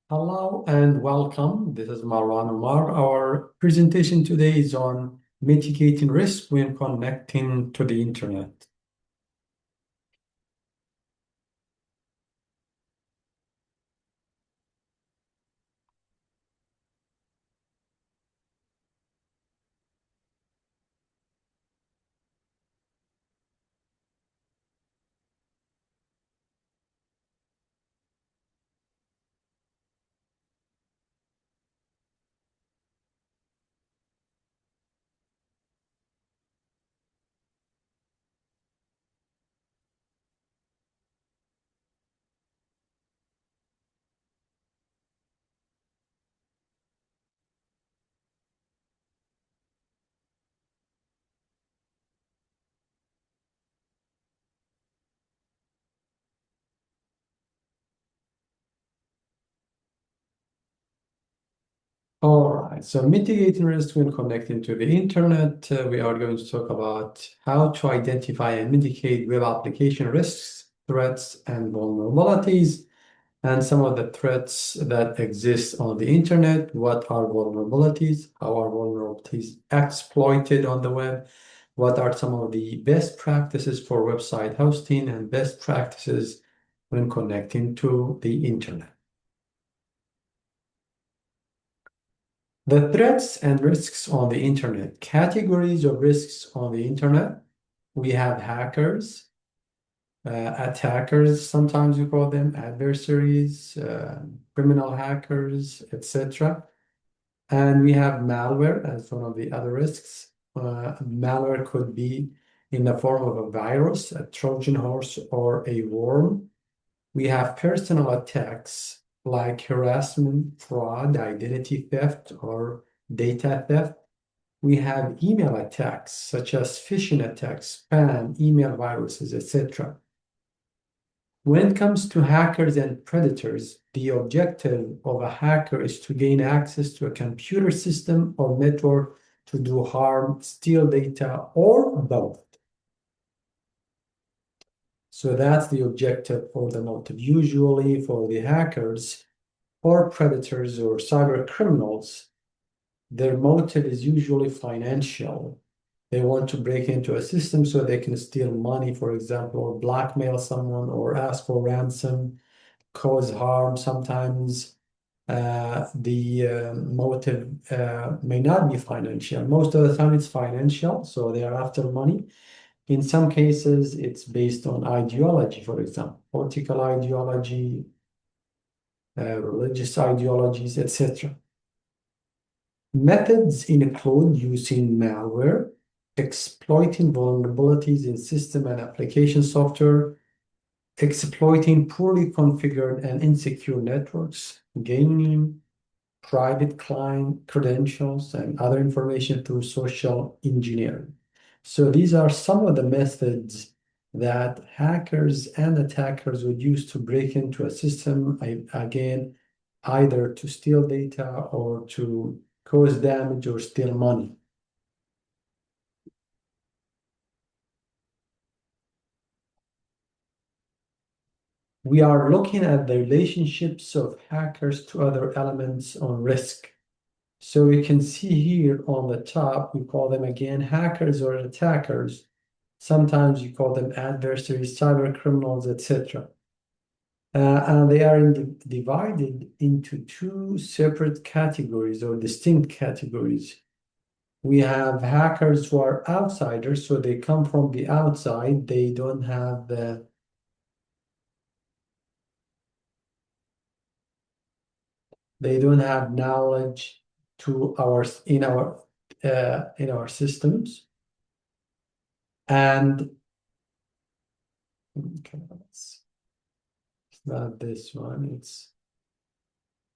Hello and welcome. This is Marwan Omar. Our presentation today is on mitigating risk when connecting to the internet. All right, so mitigating risk when connecting to the internet, we are going to talk about how to identify and mitigate web application risks, threats, and vulnerabilities, and some of the threats that exist on the internet. What are vulnerabilities? How are vulnerabilities exploited on the web? What are some of the best practices for website hosting and best practices when connecting to the internet? The threats and risks on the internet. Categories of risks on the internet. We have hackers, attackers, sometimes we call them adversaries, criminal hackers, etc. And we have malware as one of the other risks. Malware could be in the form of a virus, a Trojan horse, or a worm. We have personal attacks like harassment, fraud, identity theft, or data theft. We have email attacks such as phishing attacks, spam, email viruses, etc. When it comes to hackers and predators, the objective of a hacker is to gain access to a computer system or network to do harm, steal data, or both. So that's the objective or the motive. Usually for the hackers or predators or cyber criminals, their motive is usually financial. They want to break into a system so they can steal money, for example, or blackmail someone or ask for ransom, cause harm. Sometimes the motive may not be financial. Most of the time it's financial, so they are after money. In some cases, it's based on ideology, for example, political ideology, religious ideologies, etc. Methods include using malware, exploiting vulnerabilities in system and application software, exploiting poorly configured and insecure networks, gaining private client credentials and other information through social engineering. So these are some of the methods that hackers and attackers would use to break into a system, again, either to steal data or to cause damage or steal money. We are looking at the relationships of hackers to other elements on risk. So you can see here on the top, we call them again hackers or attackers. Sometimes you call them adversaries, cyber criminals, etc. And they are divided into two separate categories or distinct categories. We have hackers who are outsiders, so they come from the outside. They don't have knowledge to in our systems. And okay, it's not this one, it's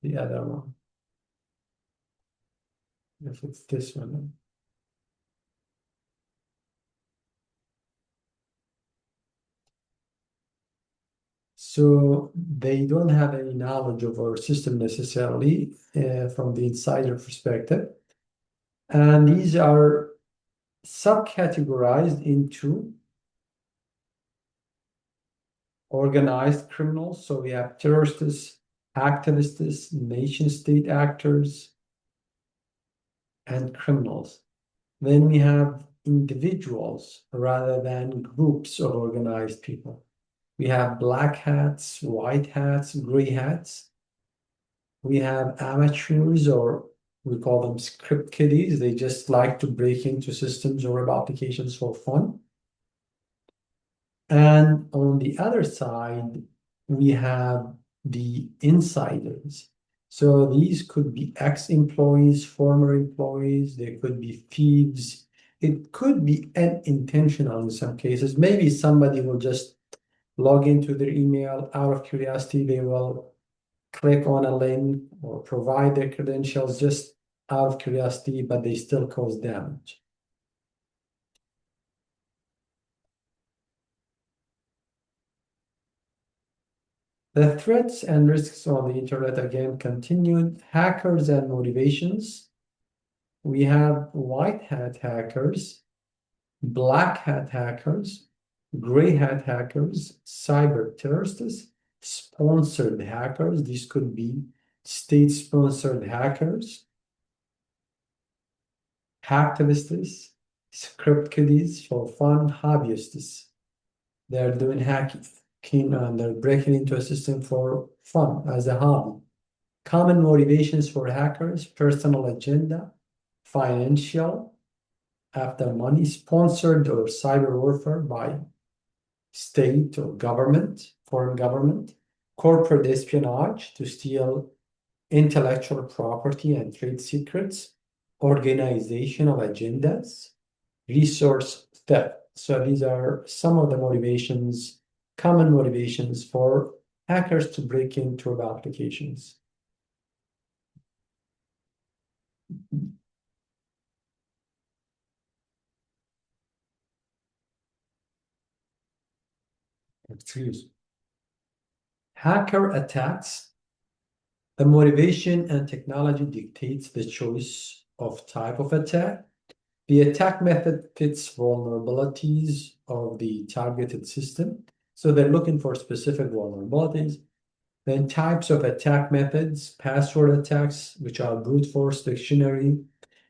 the other one. If it's this one. So they don't have any knowledge of our system necessarily from the insider perspective. And these are subcategorized into organized criminals. So we have terrorists, activists, nation-state actors, and criminals. Then we have individuals rather than groups of organized people. We have black hats, white hats, gray hats. We have amateurs, or we call them script kiddies. They just like to break into systems or web applications for fun. And on the other side, we have the insiders. So these could be ex-employees, former employees, they could be thieves. It could be unintentional in some cases. Maybe somebody will just log into their email out of curiosity. They will click on a link or provide their credentials just out of curiosity, but they still cause damage. The threats and risks on the internet again continued. Hackers and motivations. We have white hat hackers, black hat hackers, gray hat hackers, cyber terrorists, sponsored hackers. These could be state-sponsored hackers, hacktivists, script kiddies for fun, hobbyists. They're doing hacking and they're breaking into a system for fun as a hobby. Common motivations for hackers: personal agenda, financial, after money, sponsored or cyber warfare by state or government, foreign government, corporate espionage to steal intellectual property and trade secrets, organizational agendas, resource theft. So these are some of the motivations, common motivations for hackers to break into web applications. Excuse. Hacker attacks. The motivation and technology dictates the choice of type of attack. The attack method fits vulnerabilities of the targeted system. So they're looking for specific vulnerabilities. Then types of attack methods: password attacks, which are brute force dictionary,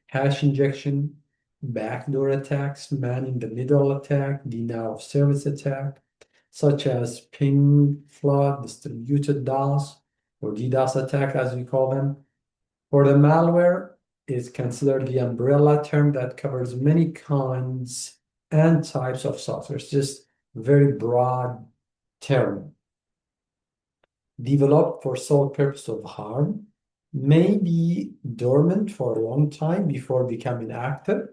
hash injection, backdoor attacks, man-in-the-middle attack, denial of service attack, such as ping, flood, distributed DOS, or DDoS attack, as we call them. For the malware, is considered the umbrella term that covers many kinds and types of software. It's just a very broad term. Developed for sole purpose of harm, may be dormant for a long time before becoming active.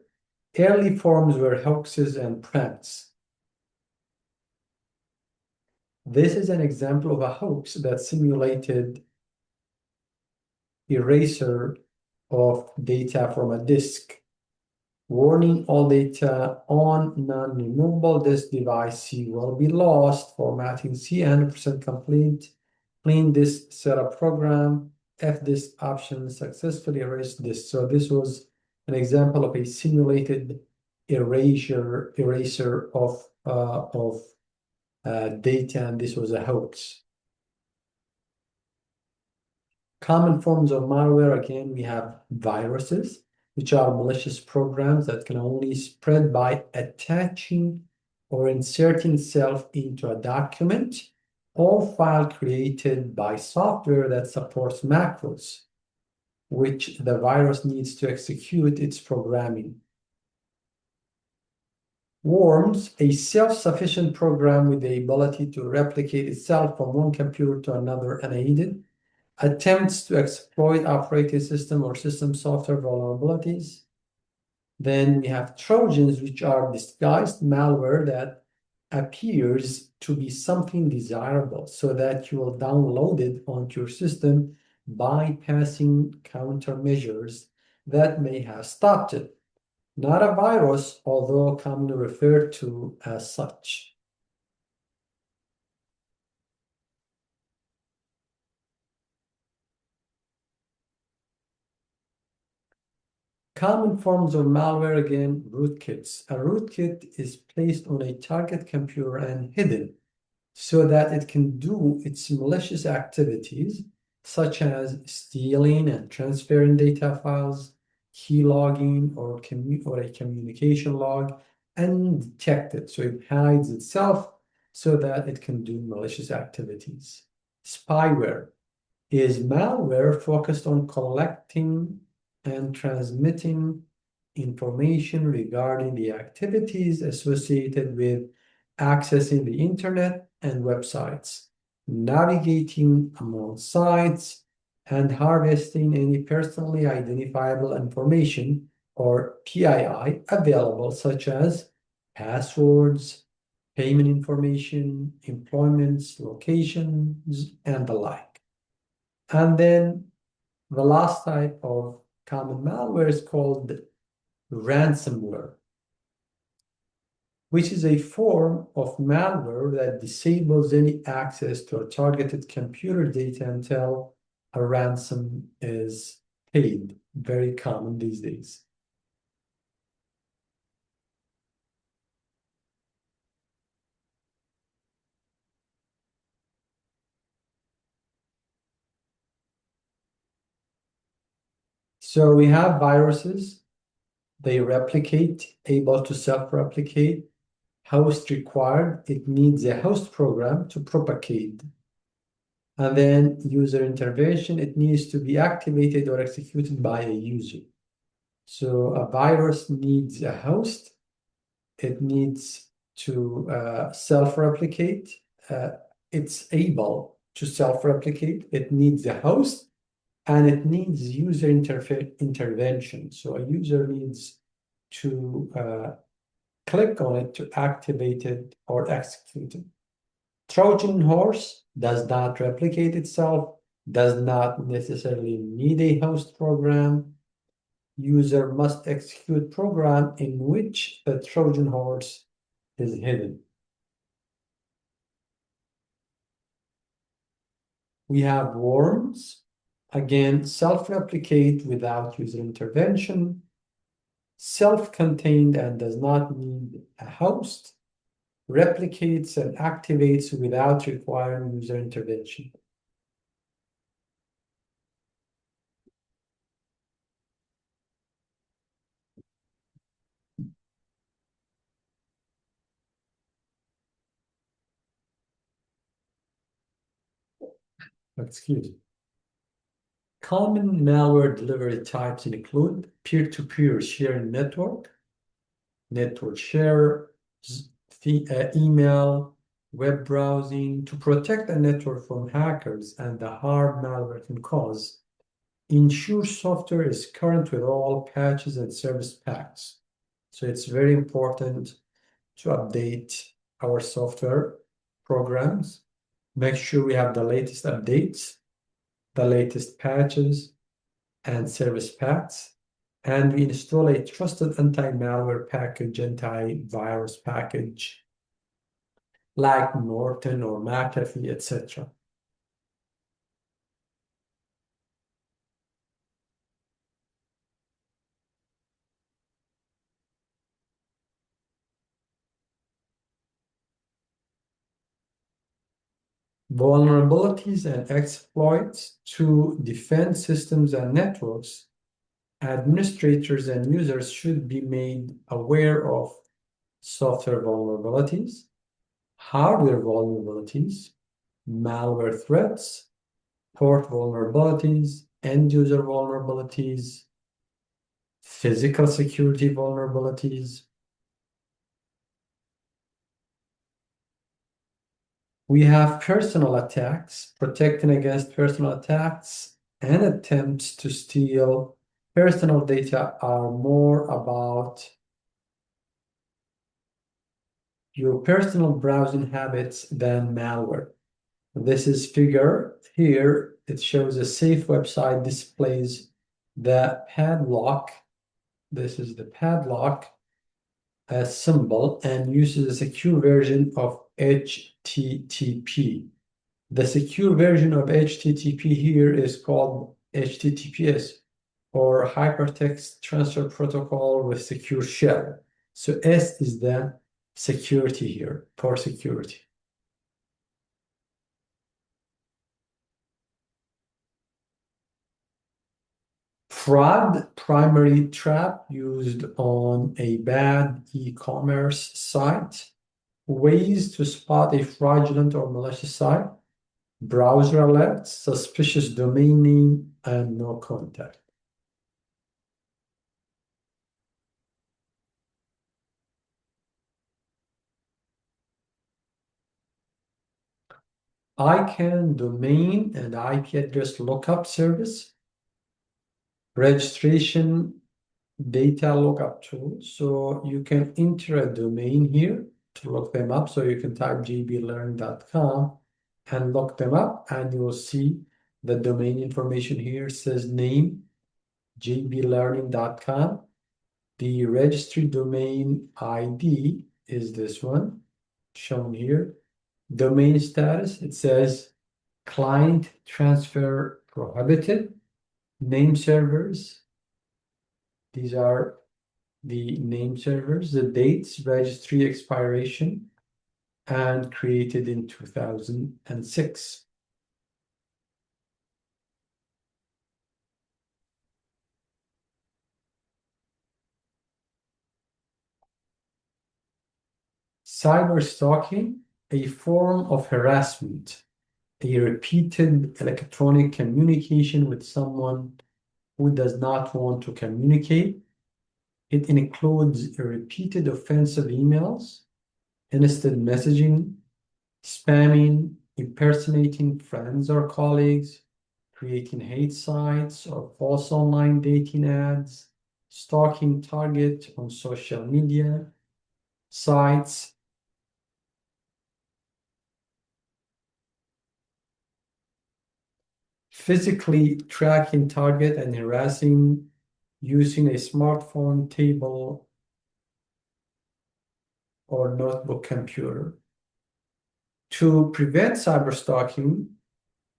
Early forms were hoaxes and pranks. This is an example of a hoax that simulated erasure of data from a disk. Warning: all data on non-removable disk device C will be lost. Formatting C 100% complete. Clean disk setup program. F disk option successfully erased disk. So this was an example of a simulated erasure of data, and this was a hoax. Common forms of malware, again, we have viruses, which are malicious programs that can only spread by attaching or inserting itself into a document or file created by software that supports macros, which the virus needs to execute its programming. Worms, a self-sufficient program with the ability to replicate itself from one computer to another unaided. Attempts to exploit operating system or system software vulnerabilities. Then we have Trojans, which are disguised malware that appears to be something desirable so that you will download it onto your system, bypassing countermeasures that may have stopped it. Not a virus, although commonly referred to as such. Common forms of malware, again, rootkits. A rootkit is placed on a target computer and hidden so that it can do its malicious activities. such as stealing and transferring data files, key logging, or a communication log, undetected. So it hides itself so that it can do malicious activities. Spyware is malware focused on collecting and transmitting information regarding the activities associated with accessing the internet and websites, navigating among sites, and harvesting any personally identifiable information or PII available, such as passwords, payment information, employments, locations, and the like. And then the last type of common malware is called ransomware, which is a form of malware that disables any access to a targeted computer data until a ransom is paid. Very common these days. So we have viruses, they replicate, able to self-replicate. Host required, it needs a host program to propagate. And then user intervention, it needs to be activated or executed by a user. So a virus needs a host, it needs to self-replicate, it's able to self-replicate, it needs a host, and it needs user intervention. So a user needs to click on it to activate it or execute it. Trojan horse does not replicate itself, does not necessarily need a host program. User must execute program in which the Trojan horse is hidden. We have worms, again, self-replicate without user intervention, self-contained and does not need a host, replicates and activates without requiring user intervention. Excuse me. Common malware delivery types include peer-to-peer sharing network share, email, web browsing. To protect a network from hackers and the harm malware can cause, ensure software is current with all patches and service packs. So it's very important to update our software programs. Make sure we have the latest updates, the latest patches, and service packs. And we install a trusted anti-malware package, antivirus package, like Norton or McAfee, etc. Vulnerabilities and exploits to defend systems and networks. Administrators and users should be made aware of software vulnerabilities, hardware vulnerabilities, malware threats, port vulnerabilities, end-user vulnerabilities, physical security vulnerabilities. We have personal attacks, protecting against personal attacks and attempts to steal personal data are more about your personal browsing habits than malware. This is figure here. It shows a safe website displays the padlock. This is the padlock symbol and uses a secure version of HTTP. The secure version of HTTP here is called HTTPS, or Hypertext Transfer Protocol with Secure Shell. So S is the security here, for security. Fraud primary trap used on a bad e-commerce site. Ways to spot a fraudulent or malicious site. Browser alerts, suspicious domain name, and no contact. ICANN domain and IP address lookup service. Registration data lookup tool. So you can enter a domain here to look them up. So you can type jblearn.com and look them up, and you will see the domain information here. It says name, jblearning.com. The registry domain ID is this one shown here. Domain status, it says client transfer prohibited. Name servers, these are the name servers, the dates, registry expiration, and created in 2006. Cyber stalking, a form of harassment, a repeated electronic communication with someone who does not want to communicate. It includes repeated offensive emails, instant messaging, spamming, impersonating friends or colleagues, creating hate sites or false online dating ads, stalking target on social media sites, physically tracking target and harassing using a smartphone, table, or notebook computer. To prevent cyberstalking,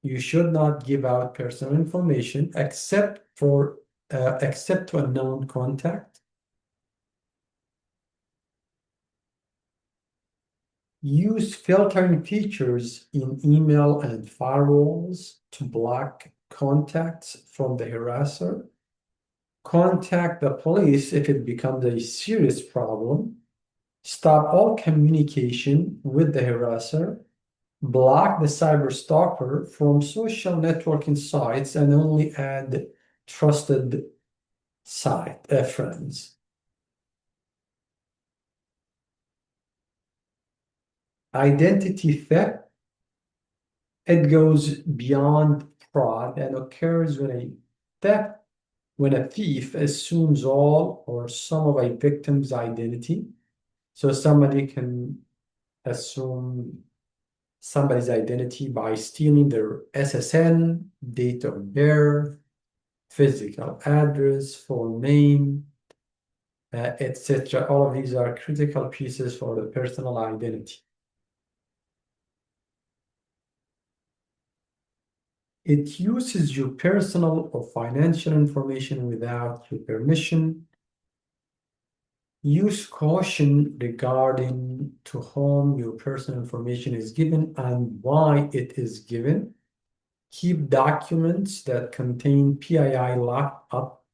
you should not give out personal information except to a known contact. Use filtering features in email and firewalls to block contacts from the harasser. Contact the police if it becomes a serious problem. Stop all communication with the harasser. Block the cyber stalker from social networking sites and only add trusted friends. Identity theft, it goes beyond fraud and occurs when a thief assumes all or some of a victim's identity. So somebody can assume somebody's identity by stealing their SSN, date of birth, physical address, full name, etc. All of these are critical pieces for the personal identity. It uses your personal or financial information without your permission. Use caution regarding to whom your personal information is given and why it is given. Keep documents that contain PII locked up.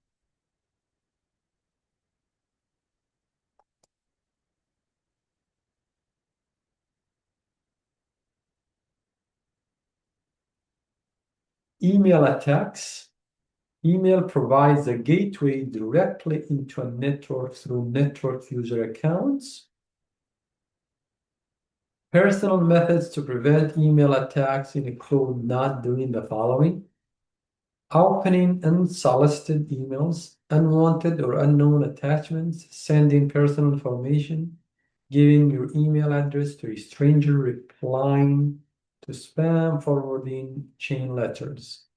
Email attacks. Email provides a gateway directly into a network through network user accounts. Personal methods to prevent email attacks include not doing the following: opening unsolicited emails, unwanted or unknown attachments, sending personal information, giving your email address to a stranger, replying to spam, forwarding chain letters.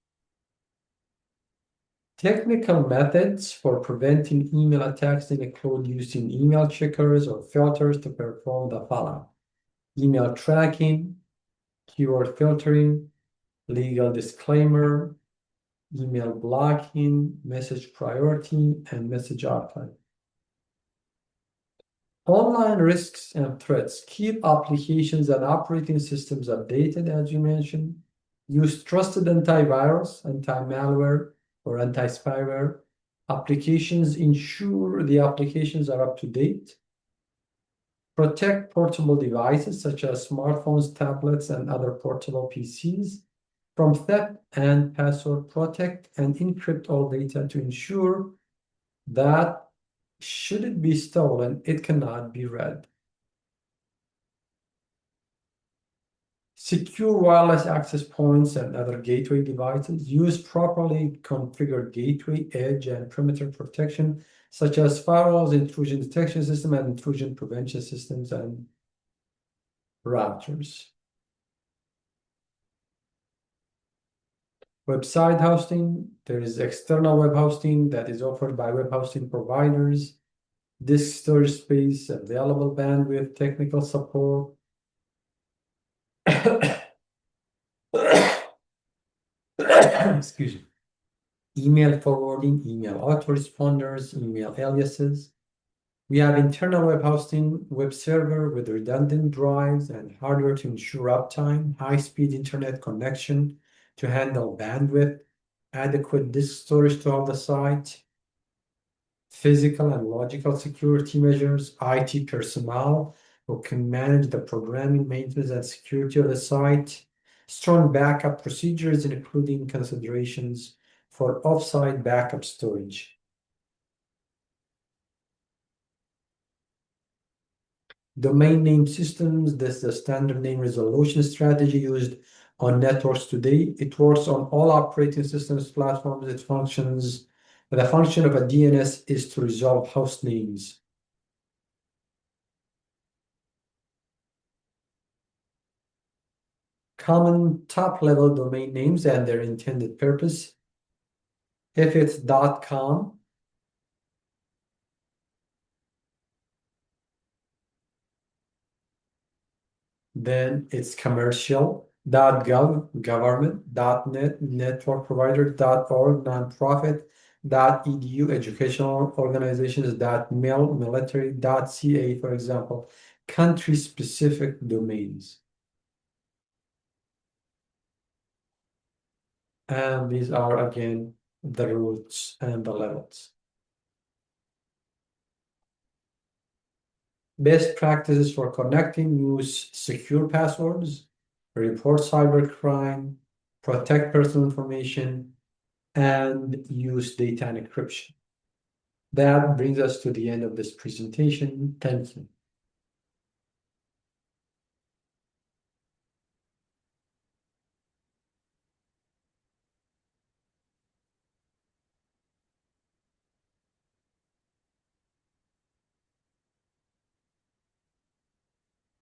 Technical methods for preventing email attacks include using email checkers or filters to perform the following: email tracking, keyword filtering, legal disclaimer, email blocking, message priority, and message archive. Online risks and threats. Keep applications and operating systems updated, as you mentioned. Use trusted antivirus, anti-malware, or anti-spyware. Applications, ensure the applications are up to date. Protect portable devices such as smartphones, tablets, and other portable PCs from theft and password. Protect and encrypt all data to ensure that should it be stolen, it cannot be read. Secure wireless access points and other gateway devices. Use properly configured gateway, edge, and perimeter protection, such as firewalls, intrusion detection system, and intrusion prevention systems and routers. Website hosting. There is external web hosting that is offered by web hosting providers. Disk storage space, available bandwidth, technical support. Excuse me. Email forwarding, email autoresponders, email aliases. We have internal web hosting, web server with redundant drives and hardware to ensure uptime, high-speed internet connection to handle bandwidth, adequate disk storage to hold the site, physical and logical security measures, IT personnel who can manage the programming, maintenance, and security of the site, strong backup procedures, including considerations for offsite backup storage. Domain name systems, this is the standard name resolution strategy used on networks today. It works on all operating systems, platforms, it functions. The function of a DNS is to resolve host names. Common top-level domain names and their intended purpose. If it's .com, then it's commercial. .gov, government. .net, network provider. .org, nonprofit. .edu, educational organizations. .mil, military. .ca, for example, country-specific domains. And these are, again, the roots and the levels. Best practices for connecting: use secure passwords, report cybercrime, protect personal information, and use data encryption. That brings us to the end of this presentation. Thank you.